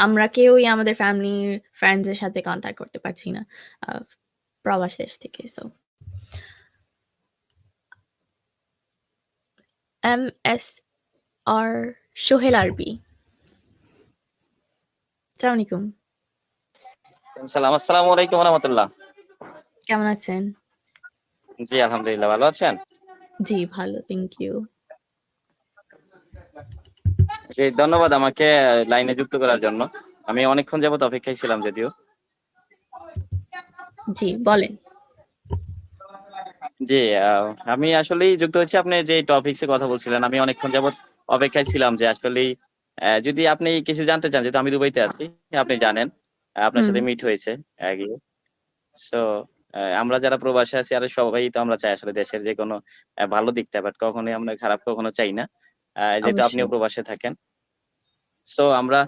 আমরা কেউই আমাদের ফ্যামিলির ফ্রেন্ডস এর সাথে কন্টাক্ট করতে পারছি না প্রবাস দেশ থেকে। সো MSR সোহেল আরবি। আসসালামু আলাইকুম। আসসালামু আলাইকুম রহমতুল্লাহ। কেমন আছেন? জি আলহামদুলিল্লাহ, ভালো আছেন? জি ভালো, থ্যাংক ইউ। জি, ধন্যবাদ আমাকে লাইনে যুক্ত করার জন্য। আমি অনেকক্ষণ যাবত অপেক্ষায় ছিলাম যদিও। জি বলেন। জি, আমি আসলেই যুক্ত হচ্ছি। আপনি যে টপিকসে কথা বলছিলেন, আমি অনেকক্ষণ যাবত অপেক্ষায় ছিলাম যে আসলেই যদি আপনি কিছু জানতে চান, যেহেতু আমি দুবাইতে আছি, আপনি জানেন আপনার হুম, সাথে মিট হয়েছে আগে। সো আমরা যারা প্রবাসে আছি আর সবাই তো আমরা চাই আসলে দেশের যে কোনো ভালো দিকটা, বাট কখনোই আমরা খারাপ কখনো চাই না। যেহেতু আপনিও অবশ্যই। প্রবাসে থাকেন। সো আমরা